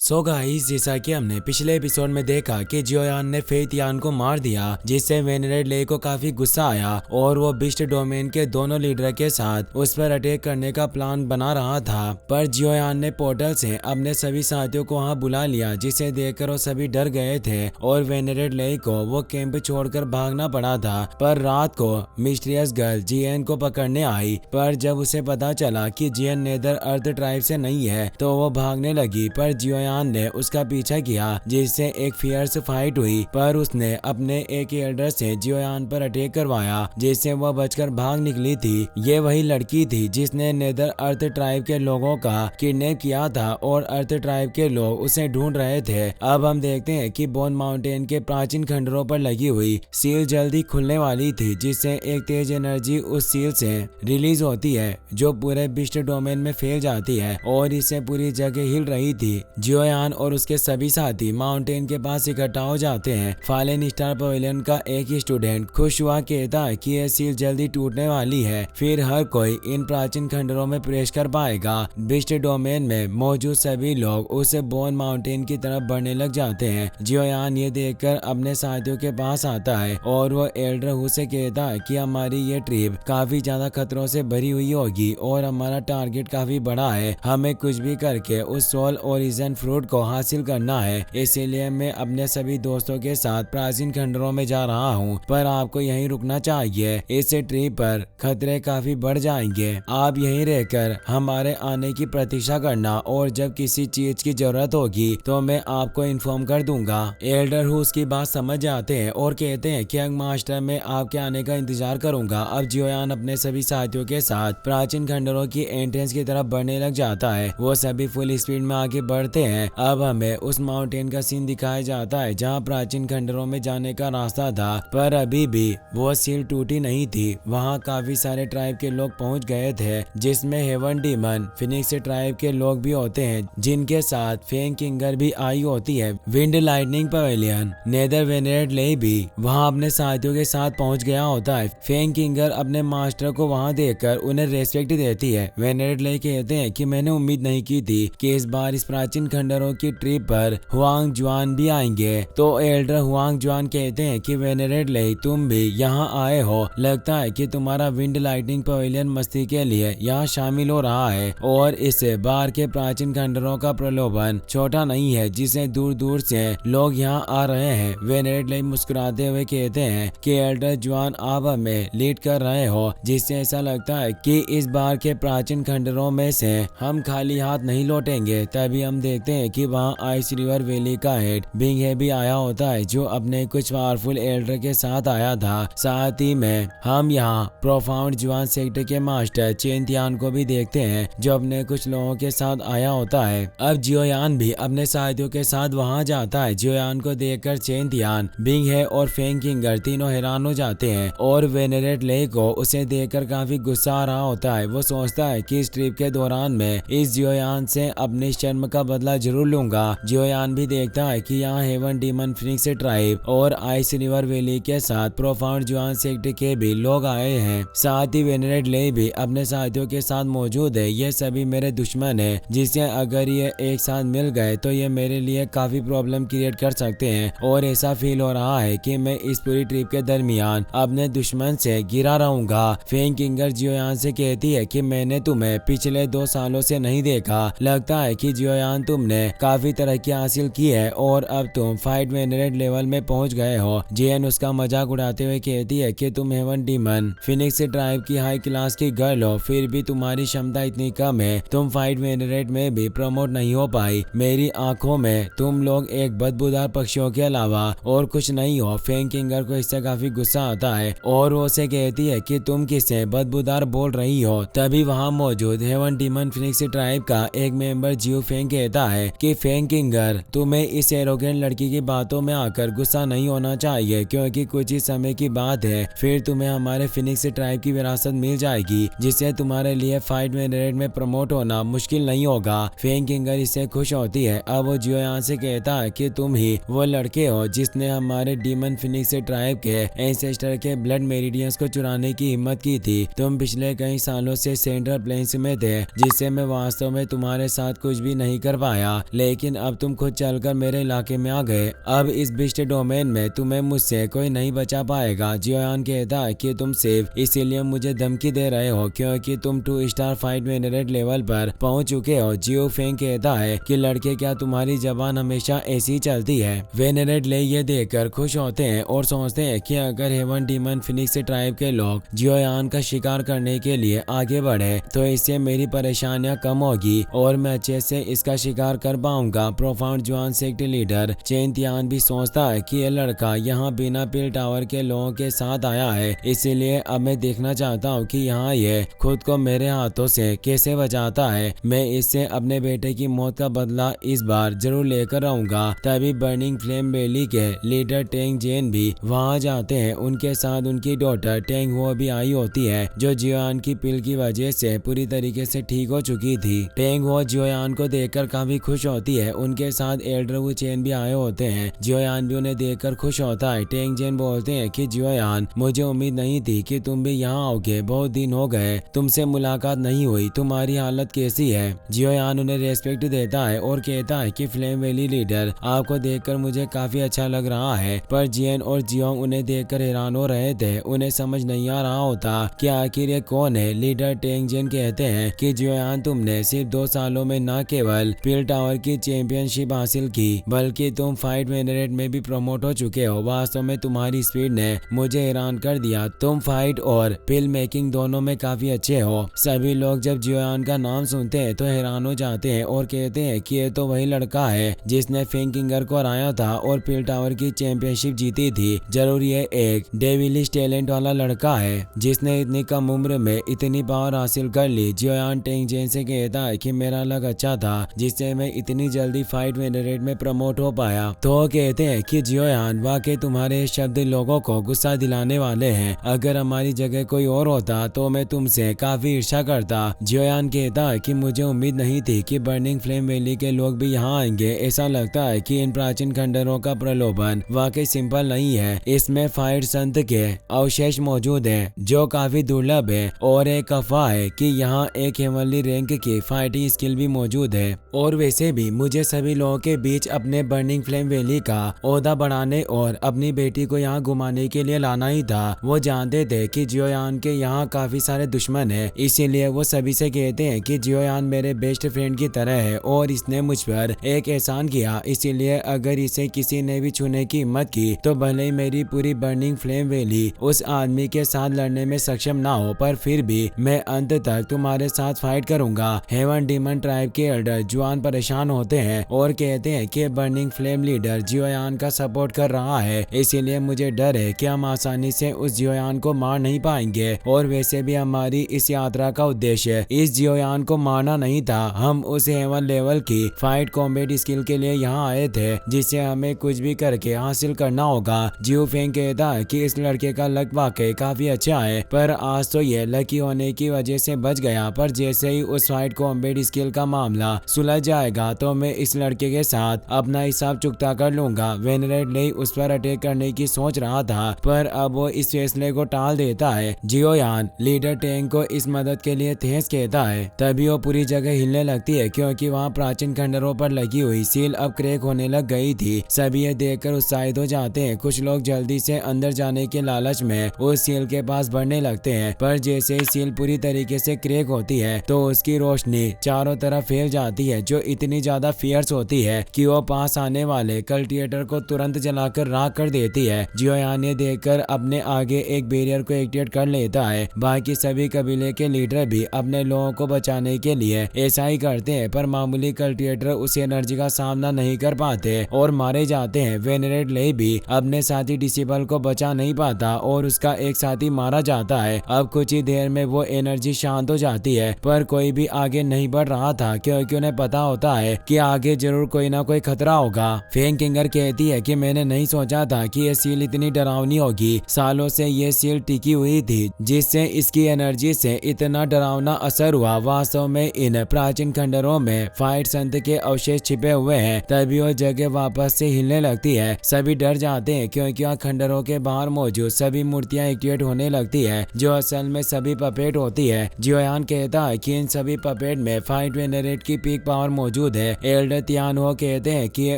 So guys, जैसा कि हमने पिछले एपिसोड में देखा कि जियोयान ने फेतियान को मार दिया, जिससे वेनरेड ले को काफी गुस्सा आया और वो बिस्ट डोमेन के दोनों लीडर के साथ उस पर अटैक करने का प्लान बना रहा था। पर जियोयान ने पोर्टल से अपने सभी साथियों को वहां बुला लिया, जिसे देखकर वो सभी डर गए थे और वेनरेड ले को वो कैंप छोड़कर भागना पड़ा था। पर रात को मिस्टीरियस गर्ल जियन को पकड़ने आई, पर जब उसे पता चला कि जियन नेदर अर्थ ट्राइब से नहीं है तो वो भागने लगी। पर जियोयान ने उसका पीछा किया, जिससे एक फियर्स फाइट हुई, पर उसने अपने एक एल्डर से जियोयान पर अटैक करवाया, जिससे वह बचकर भाग निकली थी। ये वही लड़की थी जिसने नेदर अर्थ ट्राइब के लोगों का किडनैप किया था और अर्थ ट्राइब के लोग उसे ढूंढ रहे थे। अब हम देखते हैं कि बोन माउंटेन के प्राचीन खंडरों पर लगी हुई सील जल्दी खुलने वाली थी, जिससे एक तेज एनर्जी उस सील से रिलीज होती है जो पूरे बिस्ट डोमेन में फैल जाती है और इससे पूरी जगह हिल रही थी। जियोयान और उसके सभी साथी माउंटेन के पास इकट्ठा हो जाते हैं। फालन स्टार पवेलियन का एक ही स्टूडेंट खुश हुआ कहता है कि यह सील जल्दी टूटने वाली है, फिर हर कोई इन प्राचीन खंडरों में प्रवेश कर पाएगा। बिस्ट डोमेन में मौजूद सभी लोग उस बोन माउंटेन की तरफ बढ़ने लग जाते हैं। जियोयान ये देखकर अपने साथियों के पास आता है और वो एल्डर हु से कहता है कि हमारी ये ट्रिप काफी ज्यादा खतरों से भरी हुई होगी और हमारा टारगेट काफी बड़ा है। हमें कुछ भी करके उस सोल ओरिजिन फ्रूट को हासिल करना है, इसीलिए मैं अपने सभी दोस्तों के साथ प्राचीन खंडरों में जा रहा हूँ, पर आपको यहीं रुकना चाहिए। इस ट्रिप पर खतरे काफी बढ़ जाएंगे। आप यहीं रहकर हमारे आने की प्रतीक्षा करना और जब किसी चीज की जरूरत होगी तो मैं आपको इन्फॉर्म कर दूंगा। एल्डर हु उसकी बात समझ जाते हैं और कहते हैं कि यंग मास्टर, मैं आपके आने का इंतजार करूंगा। अब जियोयान अपने सभी साथियों के साथ प्राचीन खंडरों की एंट्रेंस की तरफ बढ़ने लग जाता है। वो सभी फुल स्पीड में आगे बढ़ते हैं। अब हमें उस माउंटेन का सीन दिखाया जाता है जहाँ प्राचीन खंडरों में जाने का रास्ता था, पर अभी भी वो सील टूटी नहीं थी। वहाँ काफी सारे ट्राइब के लोग पहुँच गए थे, जिसमें हेवन डीमन फिनिक्स ट्राइब के लोग भी होते हैं, जिनके साथ फेंग किंगर भी आई होती है। विंड लाइटनिंग पवेलियन नेदर वेनरेड ले भी वहाँ अपने साथियों के साथ पहुँच गया होता है। फेंग किंगर अपने मास्टर को वहाँ देखकर उन्हें रेस्पेक्ट देती है। वेनरेड ले कहते हैं कि मैंने उम्मीद नहीं की थी कि इस बार इस प्राचीन खंडरों की ट्रिप पर हुआंग जुआन भी आएंगे। तो एल्डर हुआंग जुआन कहते हैं कि वेनरेड ले, तुम भी यहाँ आए हो, लगता है कि तुम्हारा विंड लाइटनिंग पवेलियन मस्ती के लिए यहाँ शामिल हो रहा है और इस बार के प्राचीन खंडरों का प्रलोभन छोटा नहीं है, जिसे दूर दूर से लोग यहाँ आ रहे हैं। वेनरेड ले मुस्कुराते हुए कहते हैं कि एल्डर जुआन, आप हमें लीड कर रहे हो, जिससे ऐसा लगता है कि इस बार के प्राचीन खंडरों में से हम खाली हाथ नहीं लौटेंगे। तभी हम देखते हैं कि वहाँ आइस रिवर वैली का हेड बिंग है भी आया होता है, जो अपने कुछ पावरफुल एल्डर के साथ आया था। साथ ही में हम यहाँ प्रोफाउंड जुआन सेक्टर के मास्टर चेंतियान को भी देखते हैं, जो अपने कुछ लोगों के साथ आया होता है। अब जियोयान भी अपने साथियों के साथ वहाँ जाता है। जियोयान को देखकर चेंतियान, बिंग है और फेंग किंगर तीनों हैरान हो जाते हैं और वेनरेड ले को उसे देखकर काफी गुस्सा आ रहा होता है। वो सोचता है कि इस ट्रिप के दौरान मैं इस जियोयान से अपने शर्म का बदला जरूर लूंगा। जियोयान भी देखता है कि यहाँ हेवन डीमन फिनिक्स ट्राइब और आइस रिवर वैली के साथ प्रोफाउंड जुआन सेक्टर के भी लोग आए हैं। साथ ही वेनरेड ले भी अपने साथियों के साथ मौजूद है। ये सभी मेरे दुश्मन है, जिससे अगर ये एक साथ मिल गए तो ये मेरे लिए काफी प्रॉब्लम क्रिएट कर सकते हैं और ऐसा फील हो रहा है कि मैं इस पूरी ट्रिप के दरमियान अपने दुश्मन से गिरा रहूंगा। फेंग किंगर जियोयान से कहती है कि मैंने तुम्हें पिछले 2 सालों से नहीं देखा, लगता है कि जियोयान तुमने काफी तरक्की हासिल की है और अब तुम फाइट वेनरेड लेवल में पहुंच गए हो। जियन उसका मजाक उड़ाते हुए कहती है कि तुम हेवन डीमन फिनिक्स ट्राइब की हाई क्लास की गर्ल हो, फिर भी तुम्हारी क्षमता इतनी कम है, तुम फाइट वेनरेड में भी प्रमोट नहीं हो पाई। मेरी आंखों में तुम लोग एक बदबूदार पक्षियों के अलावा और कुछ नहीं हो। फेंग किंगर को इससे काफी गुस्सा आता है और वो उसे कहती है कि तुम किससे बदबूदार बोल रही हो। तभी वहाँ मौजूद हेवन डीमन फिनिक्स ट्राइब का एक मेंबर जियो फेंग कहता है कि फेंग किंगर, तुम्हें इस एरोगेंट लड़की की बातों में आकर गुस्सा नहीं होना चाहिए, क्योंकि कुछ ही समय की बात है फिर तुम्हें हमारे फिनिक्स ट्राइब की विरासत मिल जाएगी, जिससे तुम्हारे लिए फाइट वेनरेड में प्रमोट होना मुश्किल नहीं होगा। फेंग किंगर इससे खुश होती है। अब वो जियोयान से कहता है कि तुम ही वो लड़के हो जिसने हमारे डीमन फिनिक्स ट्राइब के एंसेस्टर के ब्लड मेरिडियंस को चुराने की हिम्मत की थी। तुम पिछले कई सालों से सेंट्रल प्लेन्स में थे, जिससे मैं वास्तव में तुम्हारे साथ कुछ भी नहीं कर पाया। दिया, लेकिन अब तुम खुद चलकर मेरे इलाके में आ गए। अब इस बिस्ट डोमेन में तुम्हें मुझसे कोई नहीं बचा पाएगा। जियोयान कहता है कि तुम सिर्फ इसीलिए मुझे धमकी दे रहे हो क्योंकि तुम 2 स्टार फाइट वेनरेट लेवल पर पहुंच चुके हो। जियो फेंग कहता है कि लड़के, क्या तुम्हारी जबान हमेशा ऐसी चलती है? वेनरेट ले ये देखकर खुश होते हैं और सोचते हैं कि अगर हेवन डीमन फिनिक्स ट्राइब के लोग जियोयान का शिकार करने के लिए आगे बढ़े तो इससे मेरी परेशानियां कम होगी और मैं अच्छे से इसका शिकार कर पाऊंगा। प्रोफाउंड जुआन सेक्ट लीडर चेन तियान भी सोचता है कि यह लड़का यहाँ बिना पिल टावर के लोगों के साथ आया है, इसीलिए अब मैं देखना चाहता हूँ कि यहाँ ये खुद को मेरे हाथों से कैसे बचाता है। मैं इससे अपने बेटे की मौत का बदला इस बार जरूर लेकर आऊंगा। तभी बर्निंग फ्लेम वैली के लीडर टेंग जेन भी वहाँ जाते हैं। उनके साथ उनकी डॉटर टेंग हो भी आई होती है, जो जियोयान की पिल की वजह से पूरी तरीके से ठीक हो चुकी थी। टेंग हो जियोयान को देखकर काफी खुश होती है। उनके साथ एल्डर वू चेन भी आए होते हैं। जियोयान भी उन्हें देखकर खुश होता है। टेंग जेन बोलते हैं कि जियोयान, मुझे उम्मीद नहीं थी कि तुम भी यहाँ आओगे, बहुत दिन हो गए तुमसे मुलाकात नहीं हुई, तुम्हारी हालत कैसी है? जियोयान उन्हें रेस्पेक्ट देता है और कहता है कि फ्लेम वैली लीडर, आपको देखकर मुझे काफी अच्छा लग रहा है। पर जियन और जियोंग उन्हें देखकर हैरान हो रहे थे। उन्हें समझ नहीं आ रहा होता कि आखिर ये कौन है। लीडर टेंग जेन कहते हैं कि जियोयान, तुमने सिर्फ 2 सालों में न केवल पिल टावर की चैंपियनशिप हासिल की बल्कि तुम फाइट वेनरेट में भी प्रमोट हो चुके हो। वास्तव में तुम्हारी स्पीड ने मुझे हैरान कर दिया। तुम फाइट और पिल मेकिंग दोनों में काफी अच्छे हो। सभी लोग जब जियोयान का नाम सुनते हैं तो हैरान हो जाते हैं और कहते हैं कि ये तो वही लड़का है जिसने फेंकिंगर को हराया था और पिल टावर की चैंपियनशिप जीती थी। जरूर ये एक डेविलिश टैलेंट वाला लड़का है जिसने इतनी कम उम्र में इतनी पावर हासिल कर ली। जियोयान टेंग जेन से कहता है कि मेरा लक अच्छा था जिससे मैं इतनी जल्दी फाइट वेनरेट में प्रमोट हो पाया। तो कहते हैं कि जियोयान, वाकई तुम्हारे शब्द लोगों को गुस्सा दिलाने वाले हैं। अगर हमारी जगह कोई और होता तो मैं तुमसे काफी ईर्ष्या करता। जियोयान कहता है कि मुझे उम्मीद नहीं थी कि बर्निंग फ्लेम वैली के लोग भी यहाँ आएंगे। ऐसा लगता है कि इन प्राचीन खंडरों का प्रलोभन वाकई सिंपल नहीं है। इसमें फाइट संत के अवशेष मौजूद है जो काफी दुर्लभ है और एक अफवाह है कि यहाँ एक हेवनली रैंक की फाइटिंग स्किल भी मौजूद है। और वैसे भी मुझे सभी लोगों के बीच अपने बर्निंग फ्लेम वैली का ओहदा बढ़ाने और अपनी बेटी को यहाँ घुमाने के लिए लाना ही था। वो जानते थे कि जियोयान के यहाँ काफी सारे दुश्मन हैं, इसीलिए वो सभी से कहते हैं कि जियोयान मेरे बेस्ट फ्रेंड की तरह है और इसने मुझ पर एक एहसान किया, इसीलिए अगर इसे किसी ने भी छूने की हिम्मत की तो भले ही मेरी पूरी बर्निंग फ्लेम वैली उस आदमी के साथ लड़ने में सक्षम ना हो, पर फिर भी मैं अंत तक तुम्हारे साथ फाइट करूंगा। हेवन डीमन ट्राइब के एल्डर जुआन परेशान होते हैं और कहते हैं कि बर्निंग फ्लेम लीडर जियोयान का सपोर्ट कर रहा है, इसीलिए मुझे डर है कि हम आसानी से उस जियोयान को मार नहीं पाएंगे। और वैसे भी हमारी इस यात्रा का उद्देश्य इस जियोयान को मारना नहीं था। हम उस हेवन लेवल की फाइट कॉम्बैट स्किल के लिए यहाँ आए थे जिसे हमें कुछ भी करके हासिल करना होगा। जियो फेंग कहता है कि इस लड़के का लक वाकई काफी अच्छा है, पर आज तो ये लकी होने की वजह से बच गया, पर जैसे ही उस फाइट कॉम्बैट स्किल का मामला सुलझ जाएगा तो मैं इस लड़के के साथ अपना हिसाब चुकता कर लूंगा। वेनरेट ले उस पर अटैक करने की सोच रहा था, पर अब वो इस फैसले को टाल देता है। जियोयान लीडर टेंग को इस मदद के लिए थैंक्स कहता है। तभी वो पूरी जगह हिलने लगती है क्योंकि वहाँ प्राचीन खंडरों पर लगी हुई सील अब क्रैक होने लग गई थी। सभी ये देखकर उत्साहित हो जाते हैं। कुछ लोग जल्दी से अंदर जाने के लालच में उस सील के पास बढ़ने लगते हैं, पर जैसे ही सील पूरी तरीके से क्रैक होती है तो उसकी रोशनी चारों तरफ फैल जाती है जो इतनी ज्यादा फियर्स होती है कि वो पास आने वाले कल्टिवेटर को तुरंत जलाकर राख कर देती है। जियोयान ये देखकर अपने आगे एक बैरियर को एक्टिवेट कर लेता है। बाकी सभी कबीले के लीडर भी अपने लोगों को बचाने के लिए ऐसा ही करते हैं, पर मामूली कल्टिवेटर उस एनर्जी का सामना नहीं कर पाते और मारे जाते हैं। वेनरेट ले भी अपने साथी डिसिबल को बचा नहीं पाता और उसका एक साथी मारा जाता है। अब कुछ ही देर में वो एनर्जी शांत हो जाती है, पर कोई भी आगे नहीं बढ़ रहा था क्योंकि उन्हें पता होता है कि आगे जरूर कोई ना कोई खतरा होगा। फेंग किंगर कहती है कि मैंने नहीं सोचा था कि ये सील इतनी डरावनी होगी। सालों से ये सील टिकी हुई थी जिससे इसकी एनर्जी से इतना डरावना असर हुआ। वास्तव में इन प्राचीन खंडरों में फाइट संत के अवशेष छिपे हुए हैं। तभी वो जगह वापस से हिलने लगती है। सभी डर जाते हैं क्योंकि वहाँ खंडरों के बाहर मौजूद सभी मूर्तियां एक्टिवेट होने लगती है जो असल में सभी पपेट होती है। जियोयान कहता है कि इन सभी पपेट में फाइट वेनरेट की पीक पावर मौजूद मौजूद है। एल्डर तियानहो कहते हैं कि ये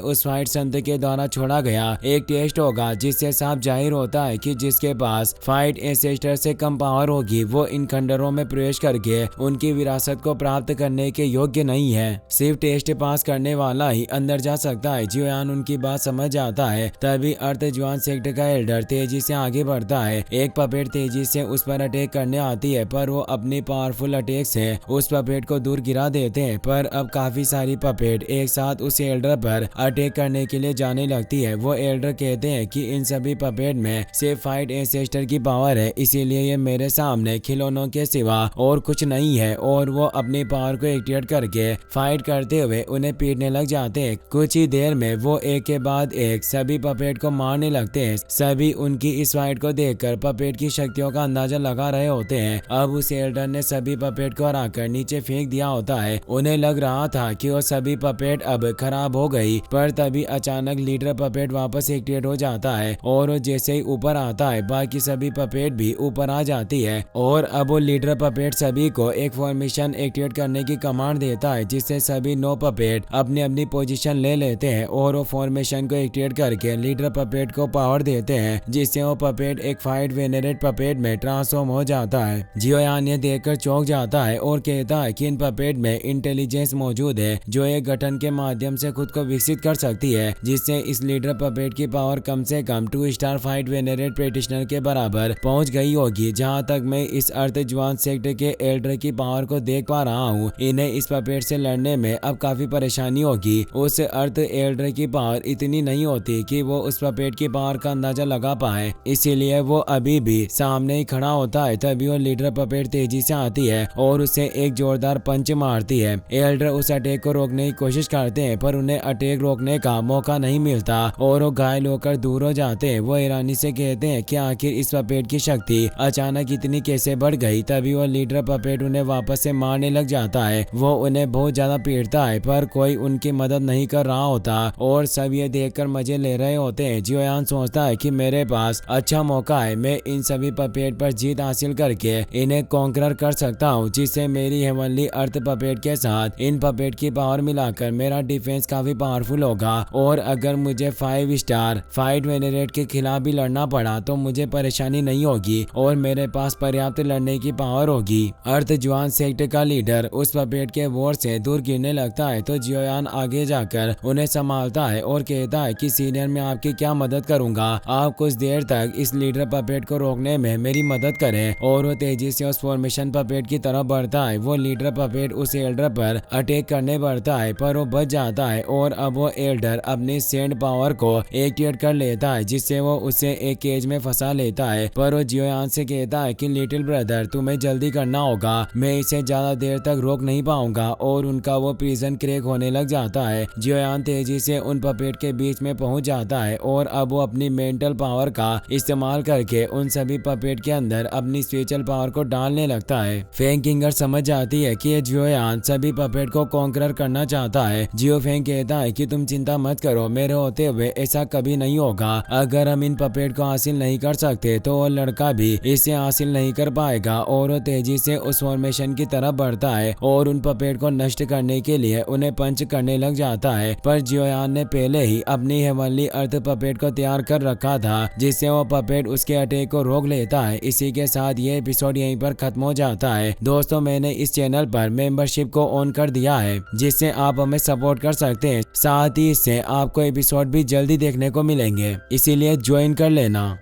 उस फाइट संत के द्वारा छोड़ा गया एक टेस्ट होगा जिससे साफ जाहिर होता है कि जिसके पास फाइट एंसेस्टर से कम पावर होगी वो इन खंडरों में प्रवेश करके उनकी विरासत को प्राप्त करने के योग्य नहीं है। सिर्फ टेस्ट पास करने वाला ही अंदर जा सकता है। जियोयान उनकी बात समझ जाता है। तभी अर्थ जुआन सेक्ट का एल्डर तेजी से आगे बढ़ता है। एक पपेट तेजी से उस पर अटैक करने आती है पर वो अपनी पावरफुल अटैक से उस पपेट को दूर गिरा देते हैं। पर अब काफी सारी पपेट एक साथ उस एल्डर पर अटैक करने के लिए जाने लगती है। वो एल्डर कहते हैं कि इन सभी पपेट में सिर्फ फाइट एंसेस्टर की पावर है, इसीलिए ये मेरे सामने खिलौनों के सिवा और कुछ नहीं है। और वो अपनी पावर को एक्टिवेट करके फाइट करते हुए उन्हें पीटने लग जाते हैं। कुछ ही देर में वो एक के बाद एक सभी पपेट को मारने लगते हैं। सभी उनकी इस फाइट को देखकर पपेट की शक्तियों का अंदाजा लगा रहे होते हैं। अब उस एल्डर ने सभी पपेट को हराकर नीचे फेंक दिया होता है। उन्हें लग रहा था कि वो सभी पपेट अब खराब हो गई, पर तभी अचानक लीडर पपेट वापस एक्टिवेट हो जाता है और वो जैसे ही ऊपर आता है बाकी सभी पपेट भी ऊपर आ जाती है। और अब वो लीडर पपेट सभी को एक फॉर्मेशन एक्टिवेट करने की कमांड देता है जिससे सभी 9 पपेट अपनी अपनी पोजीशन ले लेते हैं और वो फॉर्मेशन को एक्टिवेट करके लीडर पपेट को पावर देते हैं जिससे वो पपेट एक फाइट वेनरेट पपेट में ट्रांसफॉर्म हो जाता है। जियोयान ये देखकर चौंक जाता है और कहता है कि इन पपेट में इंटेलिजेंस मौजूद है जो एक गठन के माध्यम से खुद को विकसित कर सकती है, जिससे इस लीडर पपेट की पावर कम से कम 2 स्टार फाइट वेनरेट प्रैक्टिशनर के बराबर पहुंच गई होगी। जहां तक मैं इस अर्थ जुआन सेक्ट के एल्डर की पावर को देख पा रहा हूं, इन्हें इस पपेट से लड़ने में अब काफी परेशानी होगी। उस अर्थ एल्डर की पावर इतनी नहीं होती कि वो उस पपेट की पावर का अंदाजा लगा पाए, इसीलिए वो अभी भी सामने ही खड़ा होता है। तभी वो लीडर पपेट तेजी से आती है और उसे एक जोरदार पंच मारती है। एल्डर उस अटैक को रोकने की कोशिश करते हैं पर उन्हें अटैक रोकने का मौका नहीं मिलता और वो घायल होकर दूर हो जाते हैं। वो ईरानी से कहते हैं कि आखिर इस पपेट की शक्ति अचानक इतनी कैसे बढ़ गई। तभी वो लीडर पपेट उन्हें वापस से मारने लग जाता है। वो उन्हें बहुत ज्यादा पीटता है पर कोई उनकी मदद नहीं कर रहा होता और सब ये देखकर मजे ले रहे होते हैं। जियोयान सोचता है कि मेरे पास अच्छा मौका है, मैं इन सभी पपेट पर जीत हासिल करके इन्हें कॉन्करर कर सकता हूँ, जिससे मेरी हेवनली अर्थ पपेट के साथ इन पपेट की पावर मिलाकर मेरा डिफेंस काफी पावरफुल होगा। और अगर मुझे 5 स्टार फाइट वेनरेट के खिलाफ भी लड़ना पड़ा तो मुझे परेशानी नहीं होगी और मेरे पास पर्याप्त लड़ने की पावर होगी। अर्थ जुआन सेक्ट का लीडर उस पपेट के वॉर से दूर गिरने लगता है तो जियोयान आगे जाकर उन्हें संभालता है और कहता है कि सीनियर मैं आपकी क्या मदद करूंगा, आप कुछ देर तक इस लीडर पपेट को रोकने में मेरी मदद करें। और वो तेजी से उस फॉर्मेशन पपेट की तरफ बढ़ता है। वो लीडर पपेट उस एल्डर पर अटैक करने बढ़ता है पर वो बच जाता है और अब वो एल्डर अपनी सेंड पावर को एक्टिवेट कर लेता है जिससे वो उसे एक केज में फंसा लेता है। पर वो जियोयान से कहता है कि लिटिल ब्रदर तुम्हें जल्दी करना होगा, मैं इसे ज्यादा देर तक रोक नहीं पाऊंगा। और उनका वो प्रिजन क्रैक होने लग जाता है। जियोयान तेजी से उन पपेट के बीच में पहुंच जाता है और अब वो अपनी मेंटल पावर का इस्तेमाल करके उन सभी पपेट के अंदर अपनी स्पिरिचुअल पावर को डालने लगता है। फेंग किंगर समझ जाती है कि जियोयान सभी पपेट को कॉन्करर करना चाहता है। जियो फेंग कहता है कि तुम चिंता मत करो, मेरे होते हुए ऐसा कभी नहीं होगा। अगर हम इन पपेट को हासिल नहीं कर सकते तो वो लड़का भी इसे हासिल नहीं कर पाएगा। और वो तेजी से उस फॉर्मेशन की तरफ बढ़ता है और उन पपेट को नष्ट करने के लिए उन्हें पंच करने लग जाता है। पर जियोयान ने पहले ही अपनी हेवनली अर्थ पपेट को तैयार कर रखा था जिससे वो पपेट उसके अटैक को रोक लेता है। इसी के साथ ये एपिसोड यहीं पर खत्म हो जाता है। दोस्तों मैंने इस चैनल पर मेंबरशिप को ऑन कर दिया है जिससे आप हमें सपोर्ट कर सकते हैं। साथ ही इससे आपको एपिसोड भी जल्दी देखने को मिलेंगे, इसीलिए ज्वाइन कर लेना।